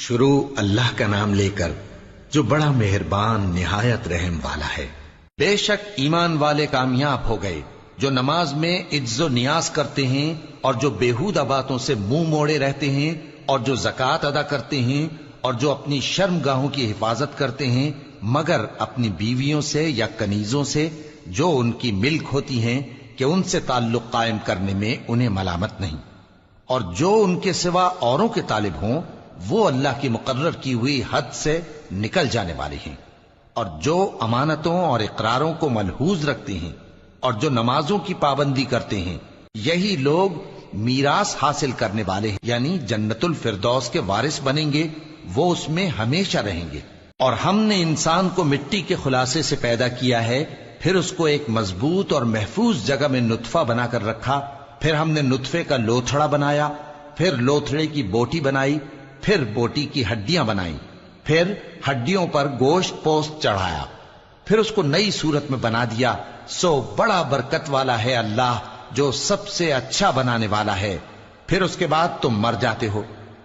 شروع اللہ کا نام لے کر جو بڑا مہربان نہایت رحم والا ہے۔ بے شک ایمان والے کامیاب ہو گئے جو نماز میں عجز و نیاز کرتے ہیں اور جو بیہودہ باتوں سے منہ موڑے رہتے ہیں اور جو زکوٰۃ ادا کرتے ہیں اور جو اپنی شرم گاہوں کی حفاظت کرتے ہیں مگر اپنی بیویوں سے یا کنیزوں سے جو ان کی ملک ہوتی ہیں کہ ان سے تعلق قائم کرنے میں انہیں ملامت نہیں، اور جو ان کے سوا اوروں کے طالب ہوں وہ اللہ کی مقرر کی ہوئی حد سے نکل جانے والے ہیں، اور جو امانتوں اور اقراروں کو ملحوظ رکھتے ہیں اور جو نمازوں کی پابندی کرتے ہیں یہی لوگ میراث حاصل کرنے والے ہیں، یعنی جنت الفردوس کے وارث بنیں گے، وہ اس میں ہمیشہ رہیں گے۔ اور ہم نے انسان کو مٹی کے خلاصے سے پیدا کیا ہے، پھر اس کو ایک مضبوط اور محفوظ جگہ میں نطفہ بنا کر رکھا، پھر ہم نے نطفے کا لوتھڑا بنایا، پھر لوتھڑے کی بوٹی بنائی، پھر بوٹی کی ہڈیاں بنائیں، پھر ہڈیوں پر گوشت پوست چڑھایا، پھر اس کو نئی صورت میں بنا دیا۔ سو بڑا برکت والا ہے اللہ جو سب سے اچھا بنانے والا ہے۔ پھر اس کے بعد تم مر جاتے ہو،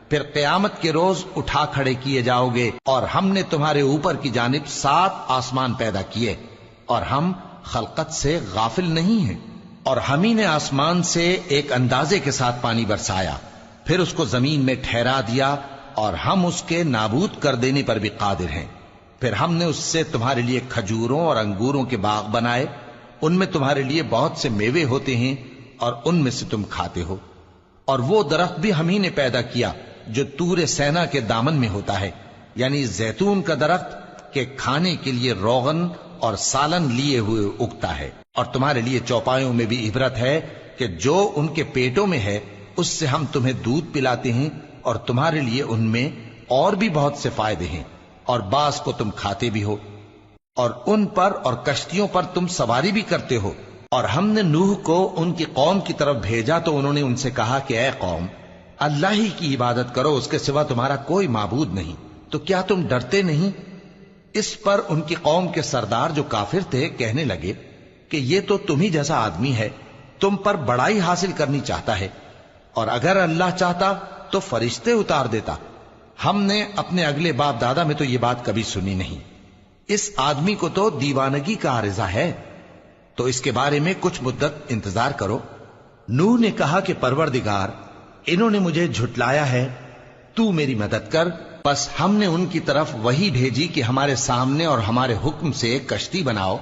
پھر قیامت کے روز اٹھا کھڑے کیے جاؤ گے، اور ہم نے تمہارے اوپر کی جانب 7 آسمان پیدا کیے، اور ہم خلقت سے غافل نہیں ہیں۔ اور ہم ہی نے آسمان سے ایک اندازے کے ساتھ پانی برسایا، پھر اس کو زمین میں ٹھہرا دیا، اور ہم اس کے نابود کر دینے پر بھی قادر ہیں۔ پھر ہم نے اس سے تمہارے لیے کھجوروں اور انگوروں کے باغ بنائے، ان میں تمہارے لیے بہت سے میوے ہوتے ہیں اور ان میں سے تم کھاتے ہو۔ اور وہ درخت بھی ہم ہی نے پیدا کیا جو طور سینا کے دامن میں ہوتا ہے، یعنی زیتون کا درخت کہ کھانے کے لیے روغن اور سالن لیے ہوئے اگتا ہے۔ اور تمہارے لیے چوپایوں میں بھی عبرت ہے کہ جو ان کے پیٹوں میں ہے اس سے ہم تمہیں دودھ پلاتے ہیں، اور تمہارے لیے ان میں اور بھی بہت سے فائدے ہیں، اور بعض کو تم کھاتے بھی ہو، اور ان پر اور کشتیوں پر تم سواری بھی کرتے ہو۔ اور ہم نے نوح کو ان کی قوم کی طرف بھیجا تو انہوں نے ان سے کہا کہ اے قوم، اللہ ہی کی عبادت کرو، اس کے سوا تمہارا کوئی معبود نہیں، تو کیا تم ڈرتے نہیں؟ اس پر ان کی قوم کے سردار جو کافر تھے کہنے لگے کہ یہ تو تم ہی جیسا آدمی ہے، تم پر بڑائی حاصل کرنی چاہتا ہے، اور اگر اللہ چاہتا تو فرشتے اتار دیتا۔ ہم نے اپنے اگلے باپ دادا میں تو یہ بات کبھی سنی نہیں، اس آدمی کو تو دیوانگی کا عارضہ ہے، تو اس کے بارے میں کچھ مدت انتظار کرو۔ نوح نے کہا کہ پروردگار، انہوں نے مجھے جھٹلایا ہے، تو میری مدد کر۔ بس ہم نے ان کی طرف وحی بھیجی کہ ہمارے سامنے اور ہمارے حکم سے ایک کشتی بناؤ،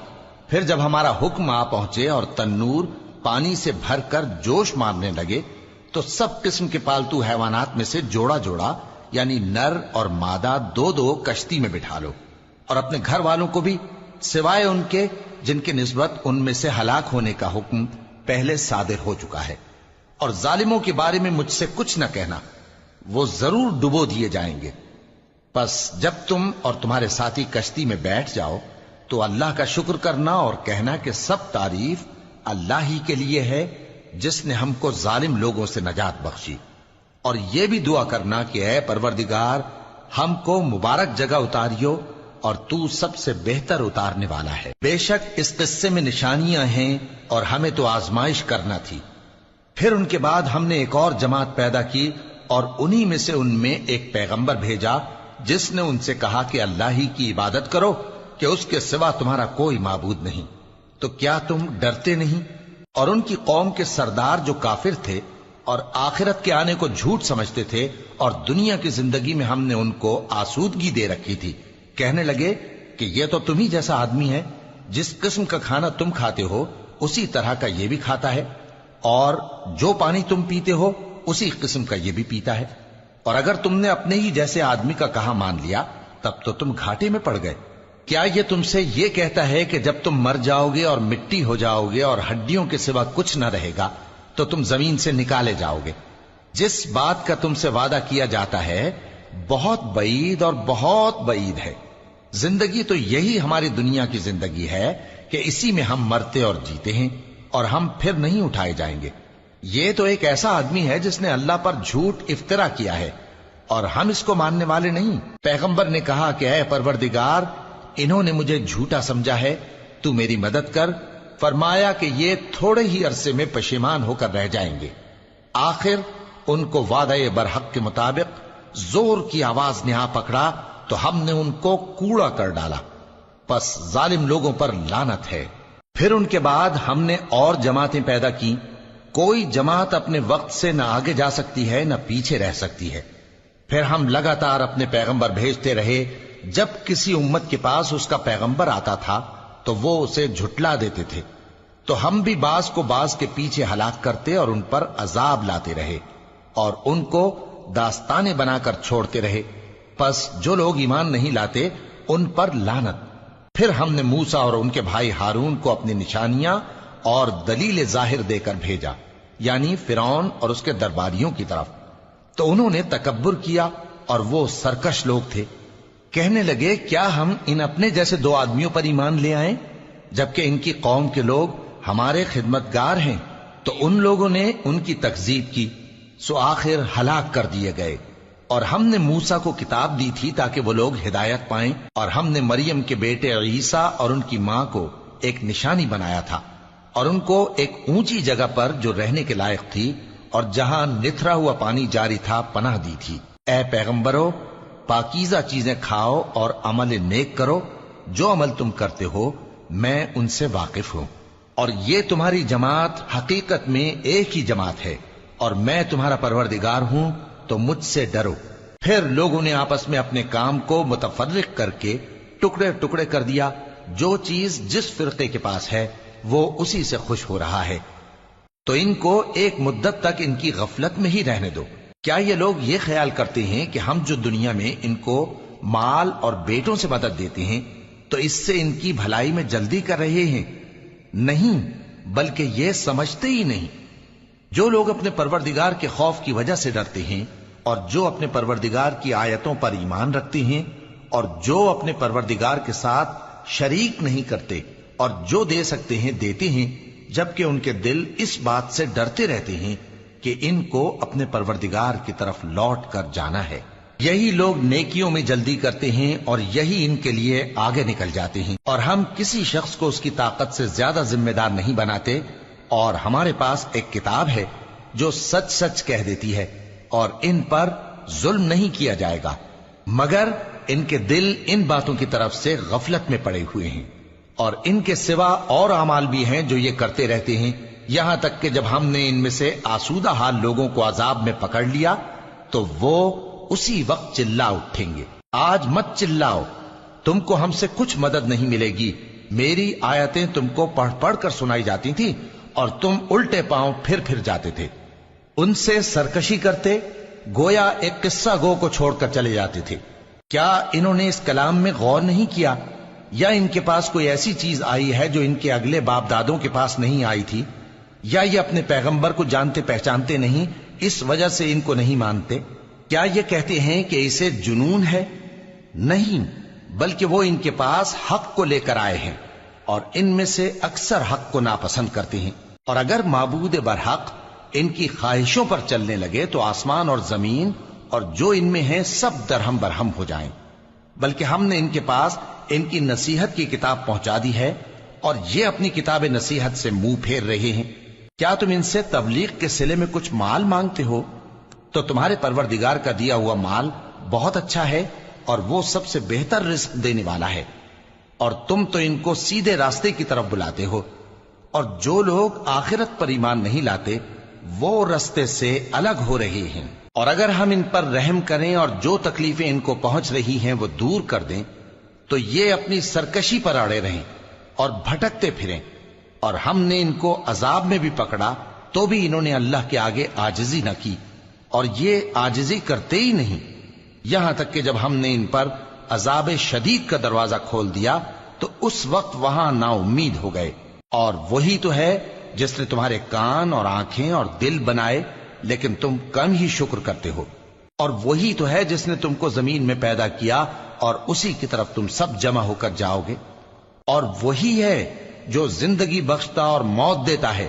پھر جب ہمارا حکم آ پہنچے اور تنور پانی سے بھر کر جوش مارنے لگے تو سب قسم کے پالتو حیوانات میں سے جوڑا جوڑا یعنی نر اور مادہ 2 کشتی میں بٹھا لو، اور اپنے گھر والوں کو بھی سوائے ان کے جن کے نسبت ان میں سے ہلاک ہونے کا حکم پہلے صادر ہو چکا ہے۔ اور ظالموں کے بارے میں مجھ سے کچھ نہ کہنا، وہ ضرور ڈبو دیے جائیں گے۔ بس جب تم اور تمہارے ساتھی کشتی میں بیٹھ جاؤ تو اللہ کا شکر کرنا اور کہنا کہ سب تعریف اللہ ہی کے لیے ہے جس نے ہم کو ظالم لوگوں سے نجات بخشی۔ اور یہ بھی دعا کرنا کہ اے پروردگار، ہم کو مبارک جگہ اتاریو، اور تو سب سے بہتر اتارنے والا ہے۔ بے شک اس قصے میں نشانیاں ہیں اور ہمیں تو آزمائش کرنا تھی۔ پھر ان کے بعد ہم نے ایک اور جماعت پیدا کی، اور انہی میں سے ان میں ایک پیغمبر بھیجا جس نے ان سے کہا کہ اللہ ہی کی عبادت کرو کہ اس کے سوا تمہارا کوئی معبود نہیں، تو کیا تم ڈرتے نہیں؟ اور ان کی قوم کے سردار جو کافر تھے اور آخرت کے آنے کو جھوٹ سمجھتے تھے اور دنیا کی زندگی میں ہم نے ان کو آسودگی دے رکھی تھی، کہنے لگے کہ یہ تو تم ہی جیسا آدمی ہے، جس قسم کا کھانا تم کھاتے ہو اسی طرح کا یہ بھی کھاتا ہے، اور جو پانی تم پیتے ہو اسی قسم کا یہ بھی پیتا ہے، اور اگر تم نے اپنے ہی جیسے آدمی کا کہا مان لیا تب تو تم گھاٹے میں پڑ گئے۔ کیا یہ تم سے یہ کہتا ہے کہ جب تم مر جاؤ گے اور مٹی ہو جاؤ گے اور ہڈیوں کے سوا کچھ نہ رہے گا تو تم زمین سے نکالے جاؤ گے؟ جس بات کا تم سے وعدہ کیا جاتا ہے بہت بعید اور بہت بعید ہے۔ زندگی تو یہی ہماری دنیا کی زندگی ہے کہ اسی میں ہم مرتے اور جیتے ہیں، اور ہم پھر نہیں اٹھائے جائیں گے۔ یہ تو ایک ایسا آدمی ہے جس نے اللہ پر جھوٹ افطرا کیا ہے، اور ہم اس کو ماننے والے نہیں۔ پیغمبر نے کہا کہ اے پروردگار، انہوں نے مجھے جھوٹا سمجھا ہے، تو میری مدد کر۔ فرمایا کہ یہ تھوڑے ہی عرصے میں پشیمان ہو کر رہ جائیں گے، آخر ان کو وعدہ برحق کے مطابق زور کی آواز نے آ پکڑا تو ہم نے ان کو کوڑا کر ڈالا، پس ظالم لوگوں پر لعنت ہے۔ پھر ان کے بعد ہم نے اور جماعتیں پیدا کی، کوئی جماعت اپنے وقت سے نہ آگے جا سکتی ہے نہ پیچھے رہ سکتی ہے۔ پھر ہم لگاتار اپنے پیغمبر بھیجتے رہے، جب کسی امت کے پاس اس کا پیغمبر آتا تھا تو وہ اسے جھٹلا دیتے تھے، تو ہم بھی بعض کو بعض کے پیچھے ہلاک کرتے اور ان پر عذاب لاتے رہے اور ان کو داستانیں بنا کر چھوڑتے رہے۔ پس جو لوگ ایمان نہیں لاتے ان پر لعنت۔ پھر ہم نے موسیٰ اور ان کے بھائی ہارون کو اپنی نشانیاں اور دلیل ظاہر دے کر بھیجا، یعنی فرعون اور اس کے درباریوں کی طرف، تو انہوں نے تکبر کیا اور وہ سرکش لوگ تھے۔ کہنے لگے کیا ہم ان اپنے جیسے دو آدمیوں پر ایمان لے آئیں جبکہ ان کی قوم کے لوگ ہمارے خدمتگار ہیں؟ تو ان لوگوں نے ان کی تکذیب کی، سو آخر ہلاک کر دیے گئے۔ اور ہم نے موسیٰ کو کتاب دی تھی تاکہ وہ لوگ ہدایت پائیں، اور ہم نے مریم کے بیٹے عیسیٰ اور ان کی ماں کو ایک نشانی بنایا تھا اور ان کو ایک اونچی جگہ پر جو رہنے کے لائق تھی اور جہاں نتھرا ہوا پانی جاری تھا پناہ دی تھی۔ اے پیغمبرو، پاکیزہ چیزیں کھاؤ اور عمل نیک کرو، جو عمل تم کرتے ہو میں ان سے واقف ہوں، اور یہ تمہاری جماعت حقیقت میں ایک ہی جماعت ہے، اور میں تمہارا پروردگار ہوں، تو مجھ سے ڈرو۔ پھر لوگوں نے آپس میں اپنے کام کو متفرق کر کے ٹکڑے ٹکڑے کر دیا، جو چیز جس فرقے کے پاس ہے وہ اسی سے خوش ہو رہا ہے، تو ان کو ایک مدت تک ان کی غفلت میں ہی رہنے دو۔ کیا یہ لوگ یہ خیال کرتے ہیں کہ ہم جو دنیا میں ان کو مال اور بیٹوں سے مدد دیتے ہیں تو اس سے ان کی بھلائی میں جلدی کر رہے ہیں؟ نہیں، بلکہ یہ سمجھتے ہی نہیں۔ جو لوگ اپنے پروردگار کے خوف کی وجہ سے ڈرتے ہیں اور جو اپنے پروردگار کی آیتوں پر ایمان رکھتے ہیں اور جو اپنے پروردگار کے ساتھ شریک نہیں کرتے اور جو دے سکتے ہیں دیتے ہیں، جبکہ ان کے دل اس بات سے ڈرتے رہتے ہیں کہ ان کو اپنے پروردگار کی طرف لوٹ کر جانا ہے، یہی لوگ نیکیوں میں جلدی کرتے ہیں اور یہی ان کے لیے آگے نکل جاتے ہیں۔ اور ہم کسی شخص کو اس کی طاقت سے زیادہ ذمہ دار نہیں بناتے، اور ہمارے پاس ایک کتاب ہے جو سچ سچ کہہ دیتی ہے، اور ان پر ظلم نہیں کیا جائے گا، مگر ان کے دل ان باتوں کی طرف سے غفلت میں پڑے ہوئے ہیں۔ اور ان کے سوا اور اعمال بھی ہیں جو یہ کرتے رہتے ہیں، یہاں تک کہ جب ہم نے ان میں سے آسودہ حال لوگوں کو عذاب میں پکڑ لیا تو وہ اسی وقت چلا اٹھیں گے۔ آج مت چلاؤ، تم کو ہم سے کچھ مدد نہیں ملے گی، میری آیتیں تم کو پڑھ پڑھ کر سنائی جاتی تھیں اور تم الٹے پاؤں پھر جاتے تھے۔ ان سے سرکشی کرتے، گویا ایک قصہ گو کو چھوڑ کر چلے جاتے تھے۔ کیا انہوں نے اس کلام میں غور نہیں کیا، یا ان کے پاس کوئی ایسی چیز آئی ہے جو ان کے اگلے باپ دادوں کے پاس نہیں آئی تھی، یا یہ اپنے پیغمبر کو جانتے پہچانتے نہیں، اس وجہ سے ان کو نہیں مانتے؟ کیا یہ کہتے ہیں کہ اسے جنون ہے؟ نہیں، بلکہ وہ ان کے پاس حق کو لے کر آئے ہیں، اور ان میں سے اکثر حق کو ناپسند کرتے ہیں۔ اور اگر معبود برحق ان کی خواہشوں پر چلنے لگے تو آسمان اور زمین اور جو ان میں ہیں سب درہم برہم ہو جائیں۔ بلکہ ہم نے ان کے پاس ان کی نصیحت کی کتاب پہنچا دی ہے، اور یہ اپنی کتاب نصیحت سے منہ پھیر رہے ہیں۔ کیا تم ان سے تبلیغ کے صلے میں کچھ مال مانگتے ہو؟ تو تمہارے پروردگار کا دیا ہوا مال بہت اچھا ہے، اور وہ سب سے بہتر رزق دینے والا ہے، اور تم تو ان کو سیدھے راستے کی طرف بلاتے ہو۔ اور جو لوگ آخرت پر ایمان نہیں لاتے وہ راستے سے الگ ہو رہے ہیں۔ اور اگر ہم ان پر رحم کریں اور جو تکلیفیں ان کو پہنچ رہی ہیں وہ دور کر دیں تو یہ اپنی سرکشی پر اڑے رہیں اور بھٹکتے پھریں۔ اور ہم نے ان کو عذاب میں بھی پکڑا تو بھی انہوں نے اللہ کے آگے عاجزی نہ کی، اور یہ عاجزی کرتے ہی نہیں، یہاں تک کہ جب ہم نے ان پر عذاب شدید کا دروازہ کھول دیا تو اس وقت وہاں نا امید ہو گئے۔ اور وہی تو ہے جس نے تمہارے کان اور آنکھیں اور دل بنائے، لیکن تم کم ہی شکر کرتے ہو۔ اور وہی تو ہے جس نے تم کو زمین میں پیدا کیا اور اسی کی طرف تم سب جمع ہو کر جاؤ گے۔ اور وہی ہے جو زندگی بخشتا اور موت دیتا ہے،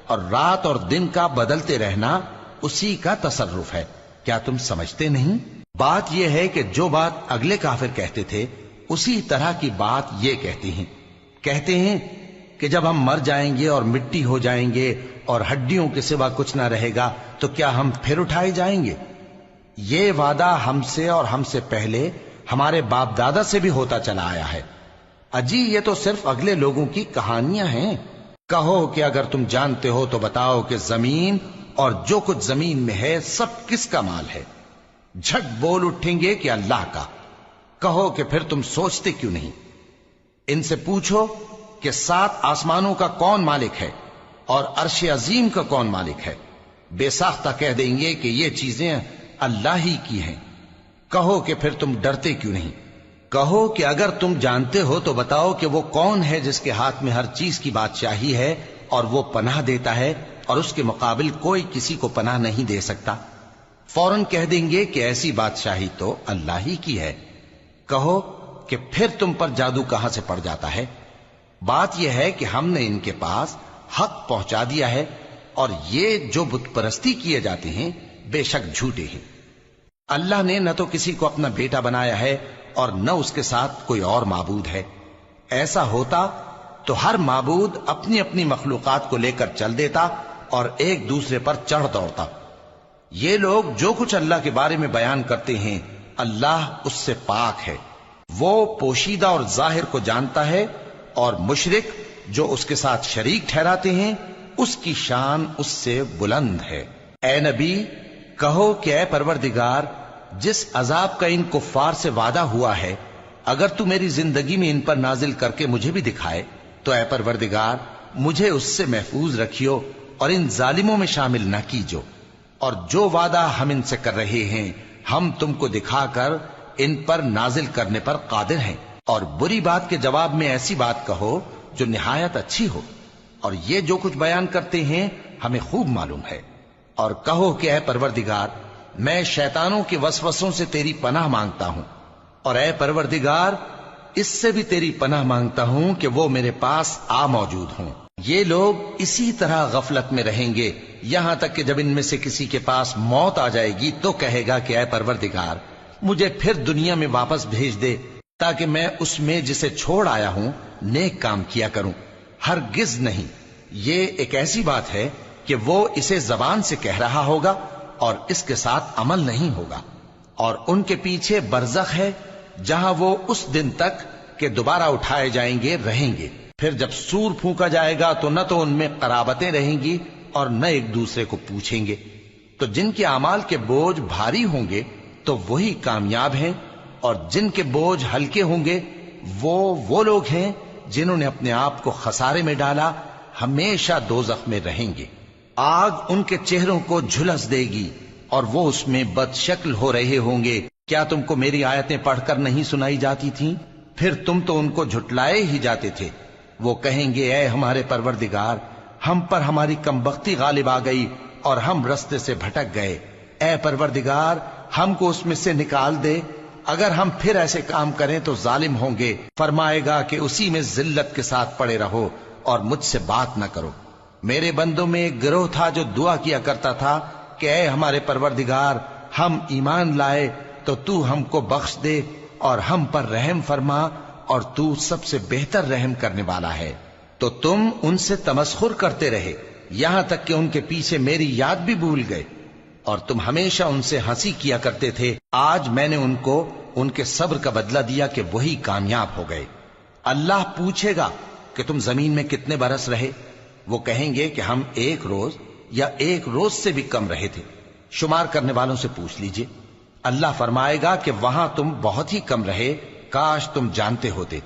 اور رات اور دن کا بدلتے رہنا اسی کا تصرف ہے۔ کیا تم سمجھتے نہیں؟ بات یہ ہے کہ جو بات اگلے کافر کہتے تھے اسی طرح کی بات یہ کہتے ہیں کہ جب ہم مر جائیں گے اور مٹی ہو جائیں گے اور ہڈیوں کے سوا کچھ نہ رہے گا تو کیا ہم پھر اٹھائے جائیں گے؟ یہ وعدہ ہم سے اور ہم سے پہلے ہمارے باپ دادا سے بھی ہوتا چلا آیا ہے۔ اجی یہ تو صرف اگلے لوگوں کی کہانیاں ہیں۔ کہو کہ اگر تم جانتے ہو تو بتاؤ کہ زمین اور جو کچھ زمین میں ہے سب کس کا مال ہے؟ جھٹ بول اٹھیں گے کہ اللہ کا۔ کہو کہ پھر تم سوچتے کیوں نہیں؟ ان سے پوچھو کہ 7 آسمانوں کا کون مالک ہے اور عرش عظیم کا کون مالک ہے؟ بے ساختہ کہہ دیں گے کہ یہ چیزیں اللہ ہی کی ہیں۔ کہو کہ پھر تم ڈرتے کیوں نہیں؟ کہو کہ اگر تم جانتے ہو تو بتاؤ کہ وہ کون ہے جس کے ہاتھ میں ہر چیز کی بادشاہی ہے اور وہ پناہ دیتا ہے اور اس کے مقابل کوئی کسی کو پناہ نہیں دے سکتا؟ فوراً کہہ دیں گے کہ ایسی بادشاہی تو اللہ ہی کی ہے۔ کہو کہ پھر تم پر جادو کہاں سے پڑ جاتا ہے؟ بات یہ ہے کہ ہم نے ان کے پاس حق پہنچا دیا ہے اور یہ جو بت پرستی کیے جاتے ہیں بے شک جھوٹے ہیں۔ اللہ نے نہ تو کسی کو اپنا بیٹا بنایا ہے اور نہ اس کے ساتھ کوئی اور معبود ہے۔ ایسا ہوتا تو ہر معبود اپنی اپنی مخلوقات کو لے کر چل دیتا اور ایک دوسرے پر چڑھ دوڑتا۔ یہ لوگ جو کچھ اللہ کے بارے میں بیان کرتے ہیں اللہ اس سے پاک ہے، وہ پوشیدہ اور ظاہر کو جانتا ہے، اور مشرک جو اس کے ساتھ شریک ٹھہراتے ہیں اس کی شان اس سے بلند ہے۔ اے نبی کہو کہ اے پروردگار، جس عذاب کا ان کفار سے وعدہ ہوا ہے اگر تو میری زندگی میں ان پر نازل کر کے مجھے بھی دکھائے تو اے پروردگار مجھے اس سے محفوظ رکھیو اور ان ظالموں میں شامل نہ کیجو، اور جو وعدہ ہم ان سے کر رہے ہیں ہم تم کو دکھا کر ان پر نازل کرنے پر قادر ہیں۔ اور بری بات کے جواب میں ایسی بات کہو جو نہایت اچھی ہو، اور یہ جو کچھ بیان کرتے ہیں ہمیں خوب معلوم ہے۔ اور کہو کہ اے پروردگار میں شیطانوں کے وسوسوں سے تیری پناہ مانگتا ہوں، اور اے پروردگار اس سے بھی تیری پناہ مانگتا ہوں کہ وہ میرے پاس آ موجود ہوں۔ یہ لوگ اسی طرح غفلت میں رہیں گے یہاں تک کہ جب ان میں سے کسی کے پاس موت آ جائے گی تو کہے گا کہ اے پروردگار مجھے پھر دنیا میں واپس بھیج دے تاکہ میں اس میں جسے چھوڑ آیا ہوں نیک کام کیا کروں۔ ہرگز نہیں، یہ ایک ایسی بات ہے کہ وہ اسے زبان سے کہہ رہا ہوگا اور اس کے ساتھ عمل نہیں ہوگا۔ اور ان کے پیچھے برزخ ہے جہاں وہ اس دن تک کہ دوبارہ اٹھائے جائیں گے رہیں گے۔ پھر جب سور پھونکا جائے گا تو نہ تو ان میں قرابتیں رہیں گی اور نہ ایک دوسرے کو پوچھیں گے۔ تو جن کے اعمال کے بوجھ بھاری ہوں گے تو وہی کامیاب ہیں، اور جن کے بوجھ ہلکے ہوں گے وہ لوگ ہیں جنہوں نے اپنے آپ کو خسارے میں ڈالا، ہمیشہ دوزخ میں رہیں گے۔ آگ ان کے چہروں کو جھلس دے گی اور وہ اس میں بد شکل ہو رہے ہوں گے۔ کیا تم کو میری آیتیں پڑھ کر نہیں سنائی جاتی تھیں؟ پھر تم تو ان کو جھٹلائے ہی جاتے تھے۔ وہ کہیں گے اے ہمارے پروردگار ہم پر ہماری کمبختی غالب آ گئی اور ہم رستے سے بھٹک گئے، اے پروردگار ہم کو اس میں سے نکال دے، اگر ہم پھر ایسے کام کریں تو ظالم ہوں گے۔ فرمائے گا کہ اسی میں ذلت کے ساتھ پڑے رہو اور مجھ سے بات نہ کرو۔ میرے بندوں میں ایک گروہ تھا جو دعا کیا کرتا تھا کہ اے ہمارے پروردگار ہم ایمان لائے تو تو ہم کو بخش دے اور ہم پر رحم فرما، اور تو سب سے بہتر رحم کرنے والا ہے۔ تو تم ان سے تمسخر کرتے رہے یہاں تک کہ ان کے پیچھے میری یاد بھی بھول گئے، اور تم ہمیشہ ان سے ہنسی کیا کرتے تھے۔ آج میں نے ان کو ان کے صبر کا بدلہ دیا کہ وہی کامیاب ہو گئے۔ اللہ پوچھے گا کہ تم زمین میں کتنے برس رہے؟ وہ کہیں گے کہ ہم 1 روز یا 1 روز سے بھی کم رہے تھے۔ شمار کرنے والوں سے پوچھ لیجئے۔ اللہ فرمائے گا کہ وہاں تم بہت ہی کم رہے، کاش تم جانتے ہوتے۔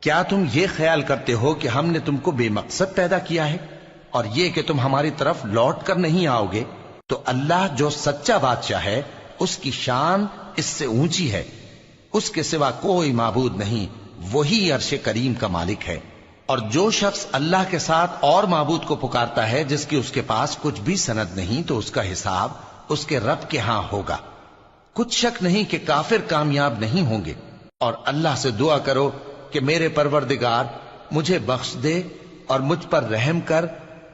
کیا تم یہ خیال کرتے ہو کہ ہم نے تم کو بے مقصد پیدا کیا ہے اور یہ کہ تم ہماری طرف لوٹ کر نہیں آؤ گے؟ تو اللہ جو سچا بادشاہ ہے اس کی شان اس سے اونچی ہے، اس کے سوا کوئی معبود نہیں، وہی عرش کریم کا مالک ہے۔ اور جو شخص اللہ کے ساتھ اور معبود کو پکارتا ہے جس کی اس کے پاس کچھ بھی سند نہیں تو اس کا حساب اس کے رب کے ہاں ہوگا۔ کچھ شک نہیں کہ کافر کامیاب نہیں ہوں گے۔ اور اللہ سے دعا کرو کہ میرے پروردگار مجھے بخش دے اور مجھ پر رحم کر،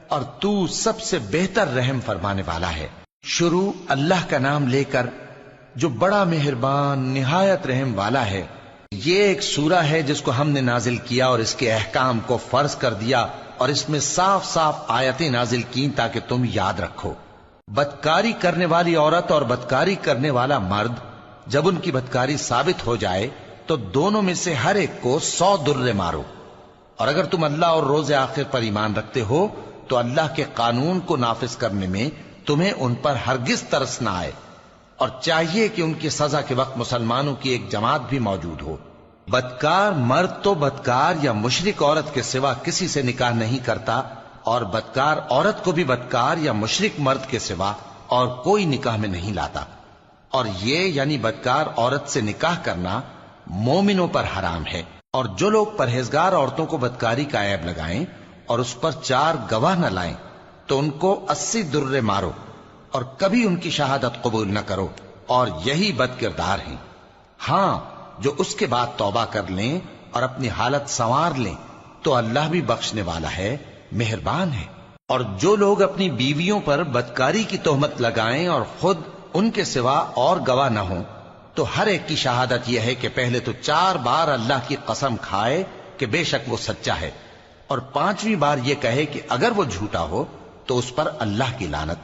اور تو سب سے بہتر رحم فرمانے والا ہے۔ شروع اللہ کا نام لے کر جو بڑا مہربان نہایت رحم والا ہے۔ یہ ایک سورہ ہے جس کو ہم نے نازل کیا اور اس کے احکام کو فرض کر دیا، اور اس میں صاف صاف آیتیں نازل کی تاکہ تم یاد رکھو۔ بدکاری کرنے والی عورت اور بدکاری کرنے والا مرد جب ان کی بدکاری ثابت ہو جائے تو دونوں میں سے ہر ایک کو 100 درے مارو. اور اگر تم اللہ اور روز آخر پر ایمان رکھتے ہو تو اللہ کے قانون کو نافذ کرنے میں تمہیں ان پر ہرگز ترس نہ آئے، اور چاہیے کہ ان کی سزا کے وقت مسلمانوں کی ایک جماعت بھی موجود ہو. بدکار مرد تو بدکار یا مشرک عورت کے سوا کسی سے نکاح نہیں کرتا، اور بدکار عورت کو بھی بدکار یا مشرک مرد کے سوا اور کوئی نکاح میں نہیں لاتا. اور یہ یعنی بدکار عورت سے نکاح کرنا مومنوں پر حرام ہے. اور جو لوگ پرہیزگار عورتوں کو بدکاری کا عیب لگائیں اور اس پر 4 گواہ نہ لائیں تو ان کو 80 درے مارو، اور کبھی ان کی شہادت قبول نہ کرو، اور یہی بد کردار ہیں. ہاں، جو اس کے بعد توبہ کر لیں اور اپنی حالت سنوار لیں تو اللہ بھی بخشنے والا ہے، مہربان ہے. اور جو لوگ اپنی بیویوں پر بدکاری کی تہمت لگائیں اور خود ان کے سوا اور گواہ نہ ہوں تو ہر ایک کی شہادت یہ ہے کہ پہلے تو 4 بار اللہ کی قسم کھائے کہ بے شک وہ سچا ہے، اور 5ویں بار یہ کہے کہ اگر وہ جھوٹا ہو تو اس پر اللہ کی لعنت.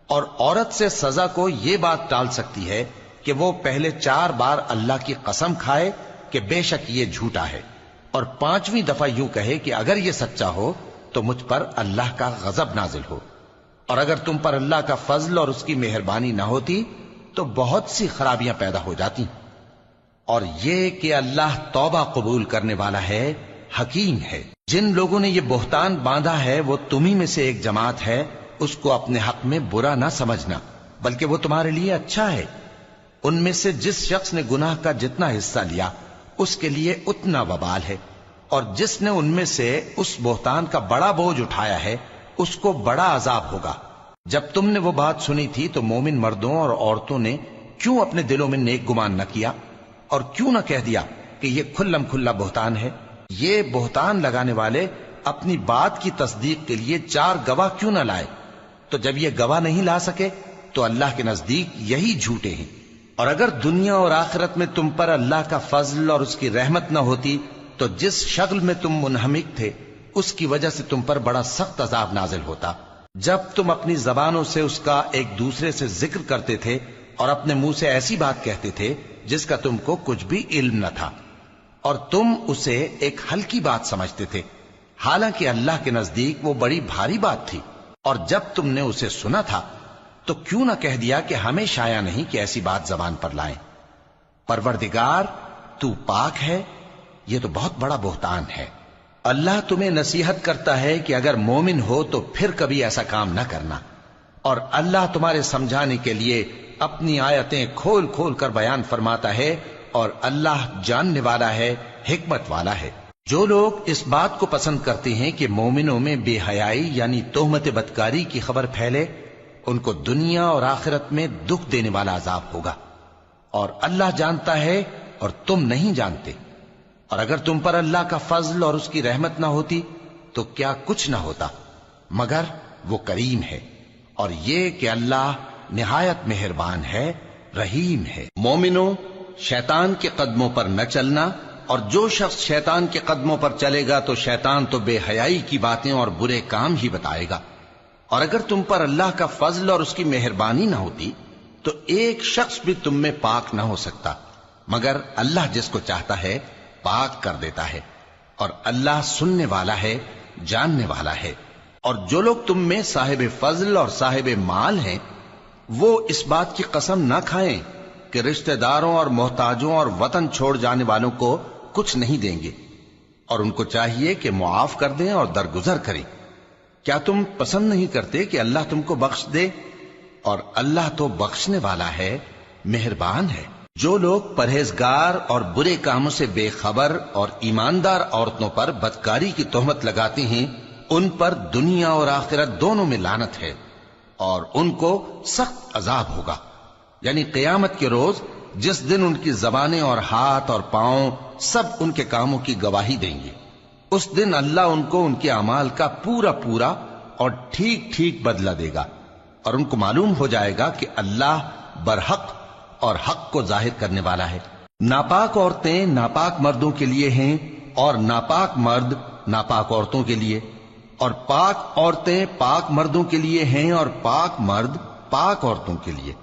اور عورت سے سزا کو یہ بات ٹال سکتی ہے کہ وہ پہلے 4 بار اللہ کی قسم کھائے کہ بے شک یہ جھوٹا ہے، اور 5ویں دفعہ یوں کہے کہ اگر یہ سچا ہو تو مجھ پر اللہ کا غضب نازل ہو. اور اگر تم پر اللہ کا فضل اور اس کی مہربانی نہ ہوتی تو بہت سی خرابیاں پیدا ہو جاتی. اور یہ کہ اللہ توبہ قبول کرنے والا ہے، حکیم ہے. جن لوگوں نے یہ بہتان باندھا ہے وہ تمہیں میں سے ایک جماعت ہے، اس کو اپنے حق میں برا نہ سمجھنا، بلکہ وہ تمہارے لیے اچھا ہے. ان میں سے جس شخص نے گناہ کا جتنا حصہ لیا اس کے لیے اتنا وبال ہے، اور جس نے ان میں سے اس بہتان کا بڑا بوجھ اٹھایا ہے اس کو بڑا عذاب ہوگا. جب تم نے وہ بات سنی تھی تو مومن مردوں اور عورتوں نے کیوں اپنے دلوں میں نیک گمان نہ کیا، اور کیوں نہ کہہ دیا کہ یہ کھلم کھلا بہتان ہے؟ یہ بہتان لگانے والے اپنی بات کی تصدیق کے لیے 4 گواہ کیوں نہ لائے؟ تو جب یہ گواہ نہیں لا سکے تو اللہ کے نزدیک یہی جھوٹے ہیں. اور اگر دنیا اور آخرت میں تم پر اللہ کا فضل اور اس کی رحمت نہ ہوتی تو جس شغل میں تم منہمک تھے اس کی وجہ سے تم پر بڑا سخت عذاب نازل ہوتا. جب تم اپنی زبانوں سے اس کا ایک دوسرے سے ذکر کرتے تھے اور اپنے منہ سے ایسی بات کہتے تھے جس کا تم کو کچھ بھی علم نہ تھا، اور تم اسے ایک ہلکی بات سمجھتے تھے، حالانکہ اللہ کے نزدیک وہ بڑی بھاری بات تھی. اور جب تم نے اسے سنا تھا تو کیوں نہ کہہ دیا کہ ہمیں شایع نہیں کہ ایسی بات زبان پر لائیں. پروردگار تو پاک ہے، یہ تو بہت بڑا بہتان ہے. اللہ تمہیں نصیحت کرتا ہے کہ اگر مومن ہو تو پھر کبھی ایسا کام نہ کرنا، اور اللہ تمہارے سمجھانے کے لیے اپنی آیتیں کھول کھول کر بیان فرماتا ہے، اور اللہ جاننے والا ہے، حکمت والا ہے. جو لوگ اس بات کو پسند کرتے ہیں کہ مومنوں میں بے حیائی یعنی تہمت بدکاری کی خبر پھیلے، ان کو دنیا اور آخرت میں دکھ دینے والا عذاب ہوگا. اور اللہ جانتا ہے اور تم نہیں جانتے. اور اگر تم پر اللہ کا فضل اور اس کی رحمت نہ ہوتی تو کیا کچھ نہ ہوتا، مگر وہ کریم ہے. اور یہ کہ اللہ نہایت مہربان ہے، رحیم ہے. مومنوں، شیطان کے قدموں پر نہ چلنا، اور جو شخص شیطان کے قدموں پر چلے گا تو شیطان تو بے حیائی کی باتیں اور برے کام ہی بتائے گا. اور اگر تم پر اللہ کا فضل اور اس کی مہربانی نہ ہوتی تو ایک شخص بھی تم میں پاک نہ ہو سکتا، مگر اللہ جس کو چاہتا ہے پاک کر دیتا ہے. اور اللہ سننے والا ہے، جاننے والا ہے. اور جو لوگ تم میں صاحب فضل اور صاحب مال ہیں وہ اس بات کی قسم نہ کھائیں کہ رشتہ داروں اور محتاجوں اور وطن چھوڑ جانے والوں کو کچھ نہیں دیں گے، اور ان کو چاہیے کہ معاف کر دیں اور درگزر کریں. کیا تم پسند نہیں کرتے کہ اللہ تم کو بخش دے؟ اور اللہ تو بخشنے والا ہے، مہربان ہے. جو لوگ پرہیزگار اور برے کاموں سے بے خبر اور ایماندار عورتوں پر بدکاری کی تہمت لگاتے ہیں ان پر دنیا اور آخرت دونوں میں لعنت ہے، اور ان کو سخت عذاب ہوگا. یعنی قیامت کے روز جس دن ان کی زبانیں اور ہاتھ اور پاؤں سب ان کے کاموں کی گواہی دیں گے، اس دن اللہ ان کو ان کے اعمال کا پورا پورا اور ٹھیک ٹھیک بدلہ دے گا، اور ان کو معلوم ہو جائے گا کہ اللہ برحق اور حق کو ظاہر کرنے والا ہے. ناپاک عورتیں ناپاک مردوں کے لیے ہیں اور ناپاک مرد ناپاک عورتوں کے لیے، اور پاک عورتیں پاک مردوں کے لیے ہیں اور پاک مرد پاک عورتوں کے لیے،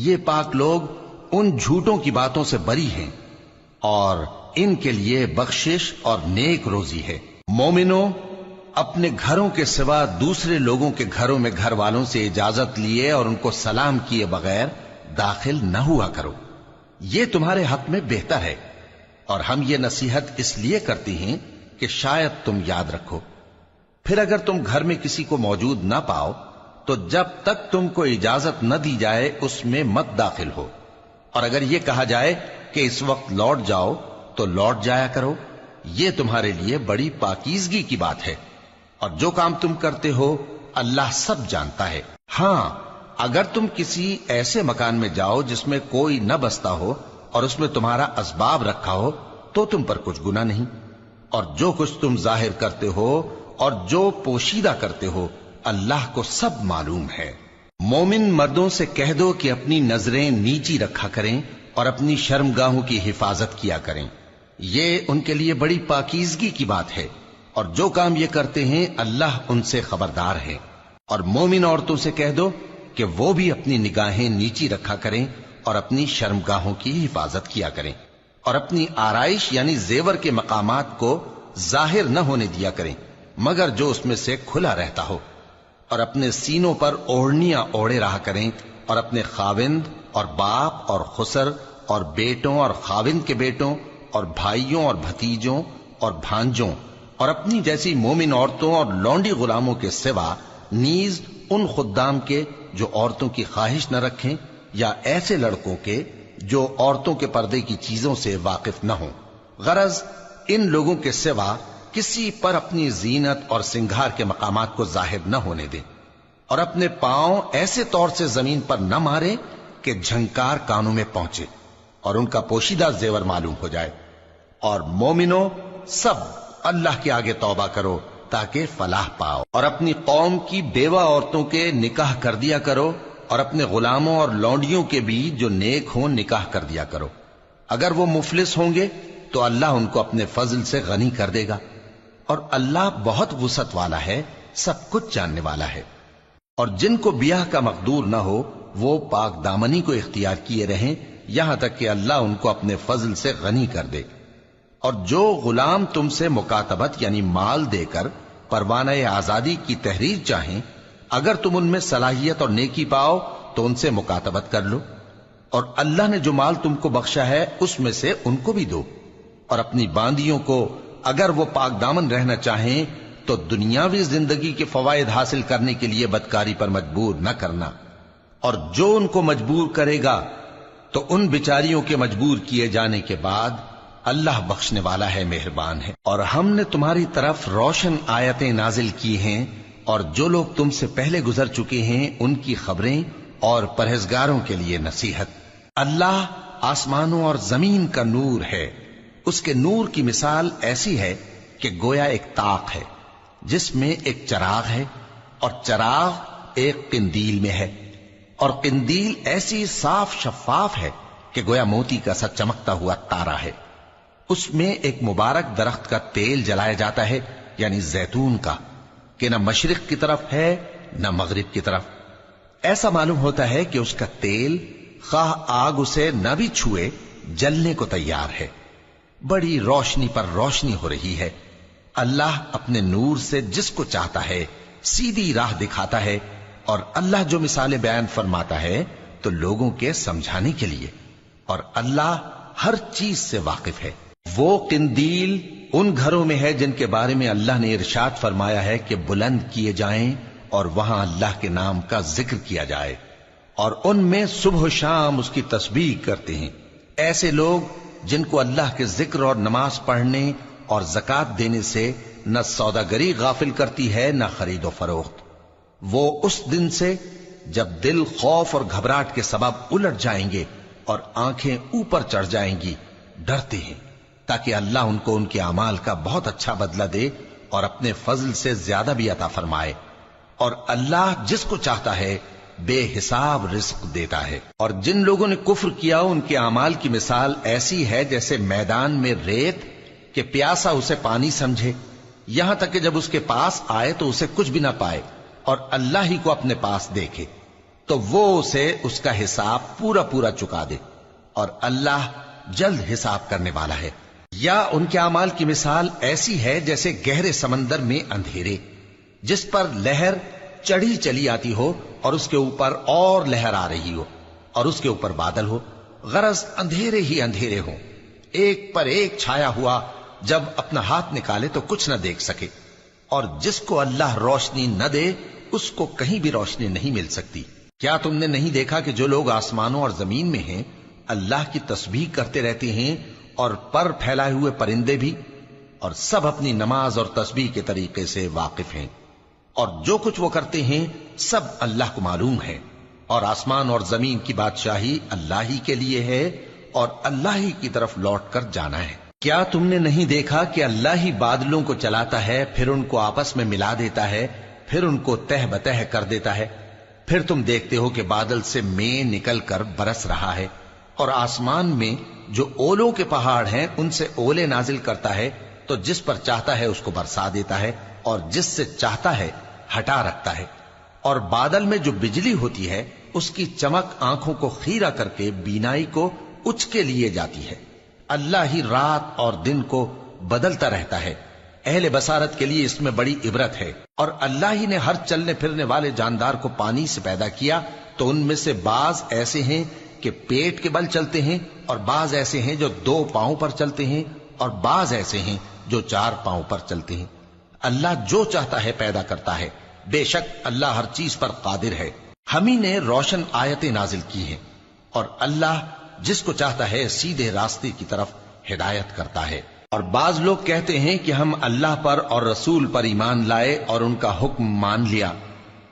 یہ پاک لوگ ان جھوٹوں کی باتوں سے بری ہیں اور ان کے لیے بخشش اور نیک روزی ہے۔ مومنوں، اپنے گھروں کے سوا دوسرے لوگوں کے گھروں میں گھر والوں سے اجازت لیے اور ان کو سلام کیے بغیر داخل نہ ہوا کرو، یہ تمہارے حق میں بہتر ہے، اور ہم یہ نصیحت اس لیے کرتے ہیں کہ شاید تم یاد رکھو۔ پھر اگر تم گھر میں کسی کو موجود نہ پاؤ تو جب تک تم کو اجازت نہ دی جائے اس میں مت داخل ہو، اور اگر یہ کہا جائے کہ اس وقت لوٹ جاؤ تو لوٹ جایا کرو، یہ تمہارے لیے بڑی پاکیزگی کی بات ہے، اور جو کام تم کرتے ہو اللہ سب جانتا ہے۔ ہاں، اگر تم کسی ایسے مکان میں جاؤ جس میں کوئی نہ بستا ہو اور اس میں تمہارا اسباب رکھا ہو تو تم پر کچھ گناہ نہیں، اور جو کچھ تم ظاہر کرتے ہو اور جو پوشیدہ کرتے ہو اللہ کو سب معلوم ہے۔ مومن مردوں سے کہہ دو کہ اپنی نظریں نیچی رکھا کریں اور اپنی شرمگاہوں کی حفاظت کیا کریں، یہ ان کے لیے بڑی پاکیزگی کی بات ہے، اور جو کام یہ کرتے ہیں اللہ ان سے خبردار ہے۔ اور مومن عورتوں سے کہہ دو کہ وہ بھی اپنی نگاہیں نیچی رکھا کریں اور اپنی شرمگاہوں کی حفاظت کیا کریں، اور اپنی آرائش یعنی زیور کے مقامات کو ظاہر نہ ہونے دیا کریں مگر جو اس میں سے کھلا رہتا ہو، اور اپنے سینوں پر اوڑھنیاں اوڑھے رہا کریں، اور اپنے خاوند اور باپ اور خسر اور بیٹوں اور خاوند کے بیٹوں اور بھائیوں اور بھتیجوں اور بھانجوں اور اپنی جیسی مومن عورتوں اور لونڈی غلاموں کے سوا نیز ان خدام کے جو عورتوں کی خواہش نہ رکھیں، یا ایسے لڑکوں کے جو عورتوں کے پردے کی چیزوں سے واقف نہ ہوں، غرض ان لوگوں کے سوا کسی پر اپنی زینت اور سنگھار کے مقامات کو ظاہر نہ ہونے دیں، اور اپنے پاؤں ایسے طور سے زمین پر نہ مارے کہ جھنکار کانوں میں پہنچے اور ان کا پوشیدہ زیور معلوم ہو جائے۔ اور مومنوں، سب اللہ کے آگے توبہ کرو تاکہ فلاح پاؤ، اور اپنی قوم کی بیوہ عورتوں کے نکاح کر دیا کرو، اور اپنے غلاموں اور لونڈیوں کے بھی جو نیک ہوں نکاح کر دیا کرو۔ اگر وہ مفلس ہوں گے تو اللہ ان کو اپنے فضل سے غنی کر دے گا، اور اللہ بہت وسعت والا ہے، سب کچھ جاننے والا ہے۔ اور جن کو بیاہ کا مقدور نہ ہو وہ پاک دامنی کو اختیار کیے رہیں یہاں تک کہ اللہ ان کو اپنے فضل سے غنی کر دے۔ اور جو غلام تم سے مکاتبت یعنی مال دے کر پروانہ آزادی کی تحریر چاہیں، اگر تم ان میں صلاحیت اور نیکی پاؤ تو ان سے مکاتبت کر لو، اور اللہ نے جو مال تم کو بخشا ہے اس میں سے ان کو بھی دو۔ اور اپنی باندیوں کو اگر وہ پاک دامن رہنا چاہیں تو دنیاوی زندگی کے فوائد حاصل کرنے کے لیے بدکاری پر مجبور نہ کرنا، اور جو ان کو مجبور کرے گا تو ان بیچاریوں کے مجبور کیے جانے کے بعد اللہ بخشنے والا ہے، مہربان ہے۔ اور ہم نے تمہاری طرف روشن آیتیں نازل کی ہیں، اور جو لوگ تم سے پہلے گزر چکے ہیں ان کی خبریں اور پرہیزگاروں کے لیے نصیحت۔ اللہ آسمانوں اور زمین کا نور ہے، اس کے نور کی مثال ایسی ہے کہ گویا ایک طاق ہے جس میں ایک چراغ ہے، اور چراغ ایک قندیل میں ہے، اور قندیل ایسی صاف شفاف ہے کہ گویا موتی کا سا چمکتا ہوا تارا ہے۔ اس میں ایک مبارک درخت کا تیل جلایا جاتا ہے یعنی زیتون کا، کہ نہ مشرق کی طرف ہے نہ مغرب کی طرف۔ ایسا معلوم ہوتا ہے کہ اس کا تیل خواہ آگ اسے نہ بھی چھوئے جلنے کو تیار ہے، بڑی روشنی پر روشنی ہو رہی ہے۔ اللہ اپنے نور سے جس کو چاہتا ہے سیدھی راہ دکھاتا ہے، اور اللہ جو مثالیں بیان فرماتا ہے تو لوگوں کے سمجھانے کے لیے، اور اللہ ہر چیز سے واقف ہے۔ وہ قندیل ان گھروں میں ہے جن کے بارے میں اللہ نے ارشاد فرمایا ہے کہ بلند کیے جائیں اور وہاں اللہ کے نام کا ذکر کیا جائے، اور ان میں صبح و شام اس کی تسبیح کرتے ہیں۔ ایسے لوگ جن کو اللہ کے ذکر اور نماز پڑھنے اور زکوٰۃ دینے سے نہ سوداگری غافل کرتی ہے نہ خرید و فروخت، وہ اس دن سے جب دل خوف اور گھبراہٹ کے سبب الٹ جائیں گے اور آنکھیں اوپر چڑھ جائیں گی ڈرتے ہیں، تاکہ اللہ ان کو ان کے اعمال کا بہت اچھا بدلہ دے اور اپنے فضل سے زیادہ بھی عطا فرمائے۔ اور اللہ جس کو چاہتا ہے بے حساب رزق دیتا ہے۔ اور جن لوگوں نے کفر کیا ان کے اعمال کی مثال ایسی ہے جیسے میدان میں ریت کہ پیاسا اسے پانی سمجھے، یہاں تک کہ جب اس کے پاس آئے تو اسے کچھ بھی نہ پائے اور اللہ ہی کو اپنے پاس دیکھے۔ تو وہ اسے اس کا حساب پورا پورا چکا دے، اور اللہ جلد حساب کرنے والا ہے۔ یا ان کے اعمال کی مثال ایسی ہے جیسے گہرے سمندر میں اندھیرے، جس پر لہر چڑھی چلی آتی ہو اور اس کے اوپر اور لہر آ رہی ہو، اور اس کے اوپر بادل ہو، غرض اندھیرے ہی اندھیرے ہوں، ایک پر ایک چھایا ہوا، جب اپنا ہاتھ نکالے تو کچھ نہ دیکھ سکے۔ اور جس کو اللہ روشنی نہ دے اس کو کہیں بھی روشنی نہیں مل سکتی۔ کیا تم نے نہیں دیکھا کہ جو لوگ آسمانوں اور زمین میں ہیں اللہ کی تسبیح کرتے رہتے ہیں، اور پر پھیلائے ہوئے پرندے بھی، اور سب اپنی نماز اور تسبیح کے طریقے سے واقف ہیں، اور جو کچھ وہ کرتے ہیں سب اللہ کو معلوم ہے، اور آسمان اور زمین کی بادشاہی اللہ ہی کے لیے ہے، اور اللہ ہی کی طرف لوٹ کر جانا ہے۔ کیا تم نے نہیں دیکھا کہ اللہ ہی بادلوں کو چلاتا ہے، پھر ان کو آپس میں ملا دیتا ہے، پھر ان کو تہ بتہ کر دیتا ہے، پھر تم دیکھتے ہو کہ بادل سے مے نکل کر برس رہا ہے، اور آسمان میں جو اولوں کے پہاڑ ہیں ان سے اولے نازل کرتا ہے، تو جس پر چاہتا ہے اس کو برسا دیتا ہے، اور جس سے چاہتا ہے ہٹا رکھتا ہے۔ اور بادل میں جو بجلی ہوتی ہے اس کی چمک آنکھوں کو خیرہ کر کے بینائی کو اچکے لیے جاتی ہے۔ اللہ ہی رات اور دن کو بدلتا رہتا ہے، اہل بصارت کے لیے اس میں بڑی عبرت ہے۔ اور اللہ ہی نے ہر چلنے پھرنے والے جاندار کو پانی سے پیدا کیا، تو ان میں سے بعض ایسے ہیں کہ پیٹ کے بل چلتے ہیں، اور بعض ایسے ہیں جو 2 پاؤں پر چلتے ہیں، اور بعض ایسے ہیں جو 4 پاؤں پر چلتے ہیں۔ اللہ جو چاہتا ہے پیدا کرتا ہے، بے شک اللہ ہر چیز پر قادر ہے۔ ہم ہی نے روشن آیتیں نازل کی ہیں، اور اللہ جس کو چاہتا ہے سیدھے راستے کی طرف ہدایت کرتا ہے۔ اور بعض لوگ کہتے ہیں کہ ہم اللہ پر اور رسول پر ایمان لائے اور ان کا حکم مان لیا،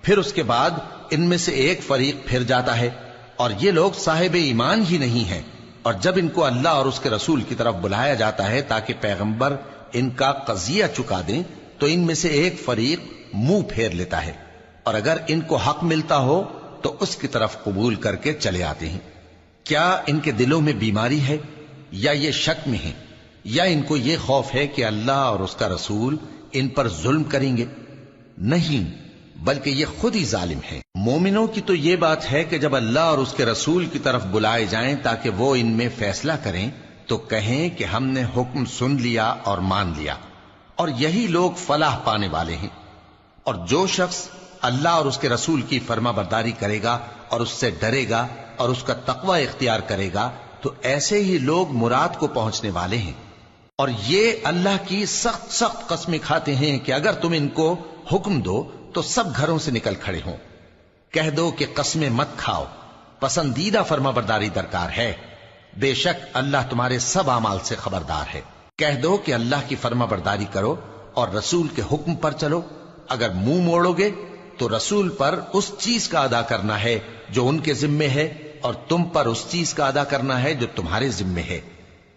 پھر اس کے بعد ان میں سے ایک فریق پھر جاتا ہے، اور یہ لوگ صاحب ایمان ہی نہیں ہیں۔ اور جب ان کو اللہ اور اس کے رسول کی طرف بلایا جاتا ہے تاکہ پیغمبر ان کا قضیہ چکا دیں، تو ان میں سے ایک فریق منہ پھیر لیتا ہے، اور اگر ان کو حق ملتا ہو تو اس کی طرف قبول کر کے چلے آتے ہیں۔ کیا ان کے دلوں میں بیماری ہے، یا یہ شک میں ہیں، یا ان کو یہ خوف ہے کہ اللہ اور اس کا رسول ان پر ظلم کریں گے؟ نہیں، بلکہ یہ خود ہی ظالم ہیں۔ مومنوں کی تو یہ بات ہے کہ جب اللہ اور اس کے رسول کی طرف بلائے جائیں تاکہ وہ ان میں فیصلہ کریں، تو کہیں کہ ہم نے حکم سن لیا اور مان لیا، اور یہی لوگ فلاح پانے والے ہیں۔ اور جو شخص اللہ اور اس کے رسول کی فرما برداری کرے گا اور اس سے ڈرے گا اور اس کا تقوی اختیار کرے گا، تو ایسے ہی لوگ مراد کو پہنچنے والے ہیں۔ اور یہ اللہ کی سخت سخت قسمیں کھاتے ہیں کہ اگر تم ان کو حکم دو تو سب گھروں سے نکل کھڑے ہوں۔ کہہ دو کہ قسمیں مت کھاؤ، پسندیدہ فرما برداری درکار ہے، بے شک اللہ تمہارے سب اعمال سے خبردار ہے۔ کہہ دو کہ اللہ کی فرما برداری کرو اور رسول کے حکم پر چلو، اگر منہ موڑو گے تو رسول پر اس چیز کا ادا کرنا ہے جو ان کے ذمے ہے، اور تم پر اس چیز کا ادا کرنا ہے جو تمہارے ذمے ہے۔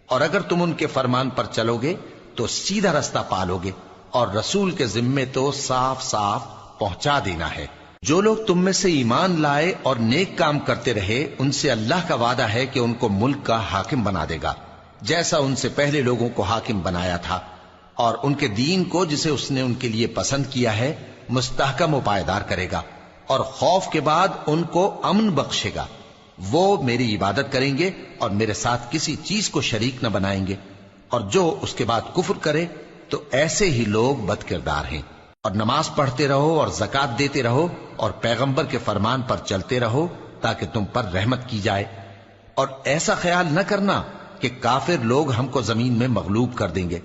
اور اگر تم ان کے فرمان پر چلو گے تو سیدھا رستہ پالو گے، اور رسول کے ذمے تو صاف صاف پہنچا دینا ہے۔ جو لوگ تم میں سے ایمان لائے اور نیک کام کرتے رہے، ان سے اللہ کا وعدہ ہے کہ ان کو ملک کا حاکم بنا دے گا، جیسا ان سے پہلے لوگوں کو حاکم بنایا تھا، اور ان کے دین کو جسے اس نے ان کے لیے پسند کیا ہے مستحکم و پائیدار کرے گا، اور خوف کے بعد ان کو امن بخشے گا۔ وہ میری عبادت کریں گے اور میرے ساتھ کسی چیز کو شریک نہ بنائیں گے، اور جو اس کے بعد کفر کرے تو ایسے ہی لوگ بد کردار ہیں۔ اور نماز پڑھتے رہو اور زکوٰۃ دیتے رہو اور پیغمبر کے فرمان پر چلتے رہو تاکہ تم پر رحمت کی جائے۔ اور ایسا خیال نہ کرنا کہ کافر لوگ ہم کو زمین میں مغلوب کر دیں گے،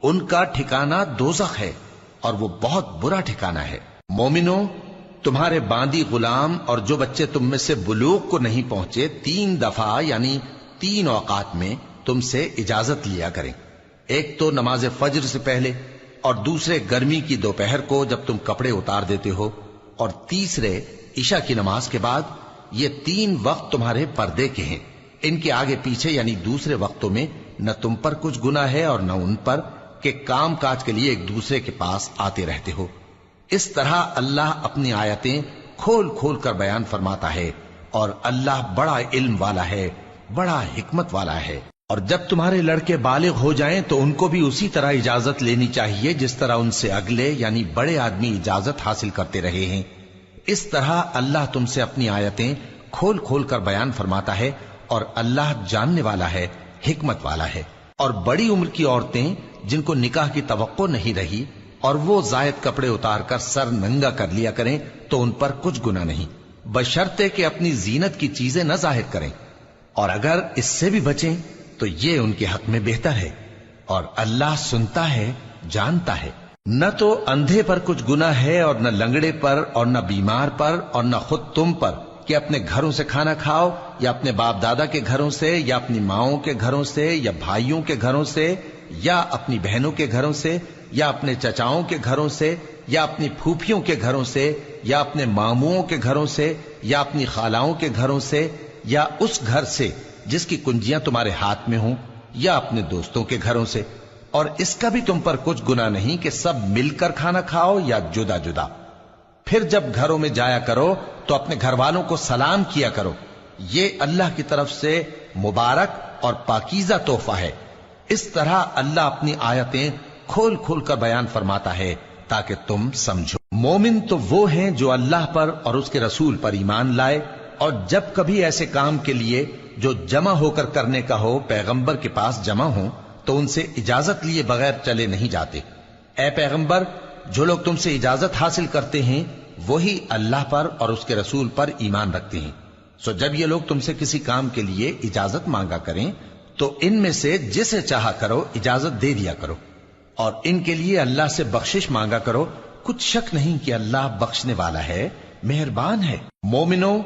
ان کا ٹھکانہ دوزخ ہے، اور وہ بہت برا ٹھکانہ ہے۔ مومنوں، تمہارے باندی غلام اور جو بچے تم میں سے بلوغ کو نہیں پہنچے 3 دفعہ یعنی 3 اوقات میں تم سے اجازت لیا کریں، ایک تو نماز فجر سے پہلے، اور دوسرے گرمی کی دوپہر کو جب تم کپڑے اتار دیتے ہو، اور تیسرے عشاء کی نماز کے بعد۔ یہ 3 وقت تمہارے پردے کے ہیں، ان کے آگے پیچھے یعنی دوسرے وقتوں میں نہ تم پر کچھ گناہ ہے اور نہ ان پر، کہ کام کاج کے لیے ایک دوسرے کے پاس آتے رہتے ہو۔ اس طرح اللہ اپنی آیتیں کھول کھول کر بیان فرماتا ہے، اور اللہ بڑا علم والا ہے، بڑا حکمت والا ہے۔ اور جب تمہارے لڑکے بالغ ہو جائیں تو ان کو بھی اسی طرح اجازت لینی چاہیے جس طرح ان سے اگلے یعنی بڑے آدمی اجازت حاصل کرتے رہے ہیں۔ اس طرح اللہ تم سے اپنی آیتیں کھول کھول کر بیان فرماتا ہے، اور اللہ جاننے والا ہے، حکمت والا ہے۔ اور بڑی عمر کی عورتیں جن کو نکاح کی توقع نہیں رہی اور وہ زائد کپڑے اتار کر سر ننگا کر لیا کریں تو ان پر کچھ گناہ نہیں، بشرطے کہ اپنی زینت کی چیزیں نہ ظاہر کریں، اور اگر اس سے بھی بچیں تو یہ ان کے حق میں بہتر ہے، اور اللہ سنتا ہے، جانتا ہے۔ نہ تو اندھے پر کچھ گناہ ہے، اور نہ لنگڑے پر، اور نہ بیمار پر، اور نہ خود تم پر کہ اپنے گھروں سے کھانا کھاؤ، یا اپنے باپ دادا کے گھروں سے، یا اپنی ماؤں کے گھروں سے، یا بھائیوں کے گھروں سے، یا اپنی بہنوں کے گھروں سے، یا اپنے چچاؤں کے گھروں سے، یا اپنی پھوپھیوں کے گھروں سے، یا اپنے ماموؤں کے گھروں سے، یا اپنی خالاؤں کے گھروں سے، یا اس گھر سے جس کی کنجیاں تمہارے ہاتھ میں ہوں، یا اپنے دوستوں کے گھروں سے۔ اور اس کا بھی تم پر کچھ گناہ نہیں کہ سب مل کر کھانا کھاؤ یا جدا جدا۔ پھر جب گھروں میں جایا کرو تو اپنے گھر والوں کو سلام کیا کرو، یہ اللہ کی طرف سے مبارک اور پاکیزہ تحفہ ہے۔ اس طرح اللہ اپنی آیتیں کھول کھول کر بیان فرماتا ہے تاکہ تم سمجھو۔ مومن تو وہ ہیں جو اللہ پر اور اس کے رسول پر ایمان لائے، اور جب کبھی ایسے کام کے لیے جو جمع ہو کر کرنے کا ہو پیغمبر کے پاس جمع ہوں تو ان سے اجازت لیے بغیر چلے نہیں جاتے۔ اے پیغمبر، جو لوگ تم سے اجازت حاصل کرتے ہیں وہی اللہ پر اور اس کے رسول پر ایمان رکھتے ہیں، سو جب یہ لوگ تم سے کسی کام کے لیے اجازت مانگا کریں تو ان میں سے جسے چاہا کرو اجازت دے دیا کرو، اور ان کے لیے اللہ سے بخشش مانگا کرو، کچھ شک نہیں کہ اللہ بخشنے والا ہے، مہربان ہے۔ مومنو،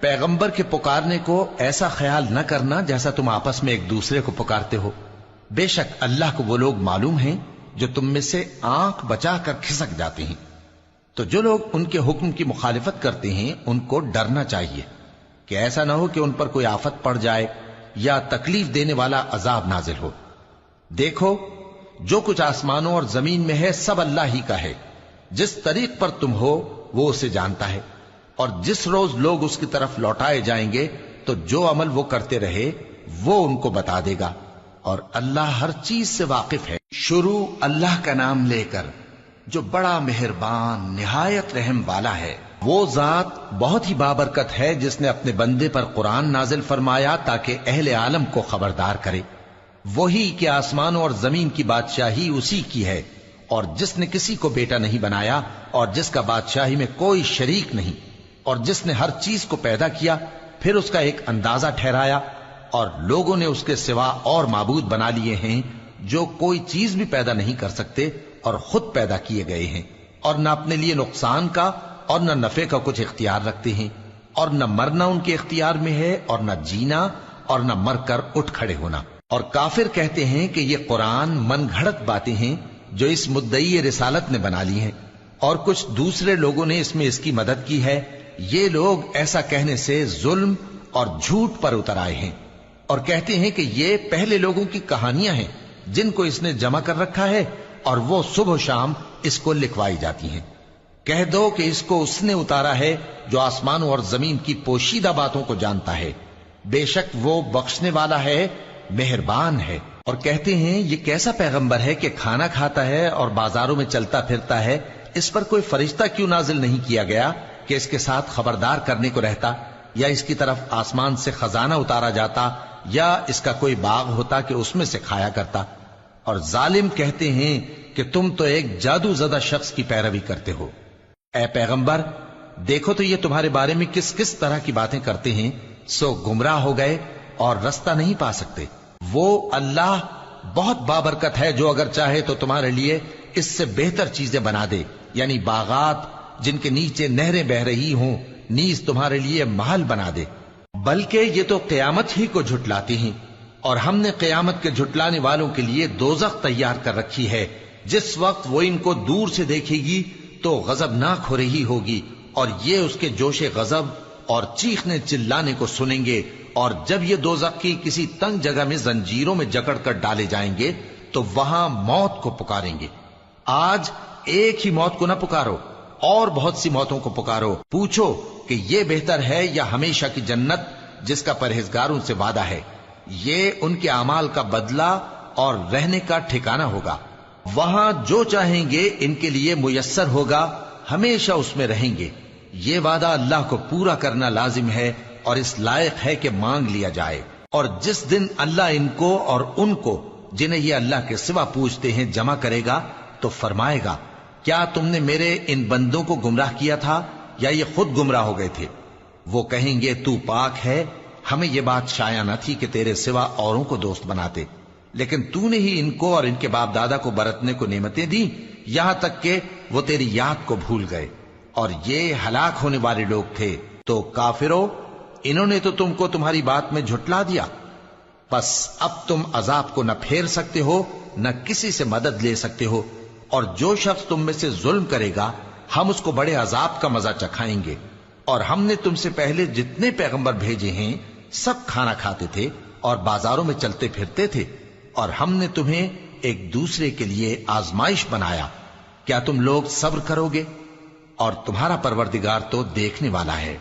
پیغمبر کے پکارنے کو ایسا خیال نہ کرنا جیسا تم آپس میں ایک دوسرے کو پکارتے ہو، بے شک اللہ کو وہ لوگ معلوم ہیں جو تم میں سے آنکھ بچا کر کھسک جاتے ہیں۔ تو جو لوگ ان کے حکم کی مخالفت کرتے ہیں ان کو ڈرنا چاہیے کہ ایسا نہ ہو کہ ان پر کوئی آفت پڑ جائے یا تکلیف دینے والا عذاب نازل ہو۔ دیکھو، جو کچھ آسمانوں اور زمین میں ہے سب اللہ ہی کا ہے، جس طریق پر تم ہو وہ اسے جانتا ہے، اور جس روز لوگ اس کی طرف لوٹائے جائیں گے تو جو عمل وہ کرتے رہے وہ ان کو بتا دے گا، اور اللہ ہر چیز سے واقف ہے۔ شروع اللہ کا نام لے کر جو بڑا مہربان نہایت رحم والا ہے۔ وہ ذات بہت ہی بابرکت ہے جس نے اپنے بندے پر قرآن نازل فرمایا تاکہ اہل عالم کو خبردار کرے۔ وہی کہ آسمانوں اور زمین کی بادشاہی اسی کی ہے، اور جس نے کسی کو بیٹا نہیں بنایا، اور جس کا بادشاہی میں کوئی شریک نہیں، اور جس نے ہر چیز کو پیدا کیا پھر اس کا ایک اندازہ ٹھہرایا، اور لوگوں نے اس کے سوا اور معبود بنا لیے ہیں جو کوئی چیز بھی پیدا نہیں کر سکتے اور خود پیدا کیے گئے ہیں، اور نہ اپنے لیے نقصان کا اور نہ نفع کا کچھ اختیار رکھتے ہیں، اور نہ مرنا ان کے اختیار میں ہے اور نہ جینا اور نہ مر کر اٹھ کھڑے ہونا۔ اور کافر کہتے ہیں کہ یہ قرآن من گھڑت باتیں ہیں جو اس مدعی رسالت نے بنا لی ہیں، اور کچھ دوسرے لوگوں نے اس میں اس کی مدد کی ہے۔ یہ لوگ ایسا کہنے سے ظلم اور جھوٹ پر اتر آئے ہیں، اور کہتے ہیں کہ یہ پہلے لوگوں کی کہانیاں ہیں جن کو اس نے جمع کر رکھا ہے، اور وہ صبح و شام اس کو لکھوائی جاتی ہیں۔ کہہ دو کہ اس کو اس نے اتارا ہے جو آسمانوں اور زمین کی پوشیدہ باتوں کو جانتا ہے، بے شک وہ بخشنے والا ہے، مہربان ہے۔ اور کہتے ہیں یہ کیسا پیغمبر ہے کہ کھانا کھاتا ہے اور بازاروں میں چلتا پھرتا ہے، اس پر کوئی فرشتہ کیوں نازل نہیں کیا گیا کہ اس کے ساتھ خبردار کرنے کو رہتا، یا اس کی طرف آسمان سے خزانہ اتارا جاتا، یا اس کا کوئی باغ ہوتا کہ اس میں سے کھایا کرتا۔ اور ظالم کہتے ہیں کہ تم تو ایک جادو زدہ شخص کی پیروی کرتے ہو۔ اے پیغمبر، دیکھو تو یہ تمہارے بارے میں کس کس طرح کی باتیں کرتے ہیں، سو گمراہ ہو گئے اور رستہ نہیں پا سکتے۔ وہ اللہ بہت بابرکت ہے جو اگر چاہے تو تمہارے لیے اس سے بہتر چیزیں بنا دے، یعنی باغات جن کے نیچے نہریں بہ رہی ہوں، نیز تمہارے لیے محل بنا دے۔ بلکہ یہ تو قیامت ہی کو جھٹلاتے ہیں، اور ہم نے قیامت کے جھٹلانے والوں کے لیے دوزخ تیار کر رکھی ہے، جس وقت وہ ان کو دور سے دیکھے گی تو غضبناک ہو رہی ہوگی، اور یہ اس کے جوش غضب اور چیخنے چلانے کو سنیں گے، اور جب یہ دوزخ کی کسی تنگ جگہ میں زنجیروں میں جکڑ کر ڈالے جائیں گے تو وہاں موت کو پکاریں گے۔ آج ایک ہی موت کو نہ پکارو، اور بہت سی موتوں کو پکارو، پوچھو کہ یہ بہتر ہے یا ہمیشہ کی جنت جس کا پرہیزگاروں سے وعدہ ہے، یہ ان کے اعمال کا بدلہ اور رہنے کا ٹھکانہ ہوگا، وہاں جو چاہیں گے ان کے لیے میسر ہوگا، ہمیشہ اس میں رہیں گے، یہ وعدہ اللہ کو پورا کرنا لازم ہے اور اس لائق ہے کہ مانگ لیا جائے۔ اور جس دن اللہ ان کو اور ان کو جنہیں یہ اللہ کے سوا پوجتے ہیں جمع کرے گا تو فرمائے گا، کیا تم نے میرے ان بندوں کو گمراہ کیا تھا یا یہ خود گمراہ ہو گئے تھے؟ وہ کہیں گے تو پاک ہے، ہمیں یہ بات شایع نہ تھی کہ تیرے سوا اوروں کو دوست بناتے، لیکن تو نے ہی ان کو اور ان کے باپ دادا کو برتنے کو نعمتیں دی، یہاں تک کہ وہ تیری یاد کو بھول گئے، اور یہ ہلاک ہونے والے لوگ تھے۔ تو کافرو، انہوں نے تو تم کو تمہاری بات میں جھٹلا دیا، بس اب تم عذاب کو نہ پھیر سکتے ہو نہ کسی سے مدد لے سکتے ہو، اور جو شخص تم میں سے ظلم کرے گا ہم اس کو بڑے عذاب کا مزہ چکھائیں گے۔ اور ہم نے تم سے پہلے جتنے پیغمبر بھیجے ہیں سب کھانا کھاتے تھے اور بازاروں میں چلتے پھرتے تھے، اور ہم نے تمہیں ایک دوسرے کے لیے آزمائش بنایا، کیا تم لوگ صبر کرو گے؟ اور تمہارا پروردگار تو دیکھنے والا ہے۔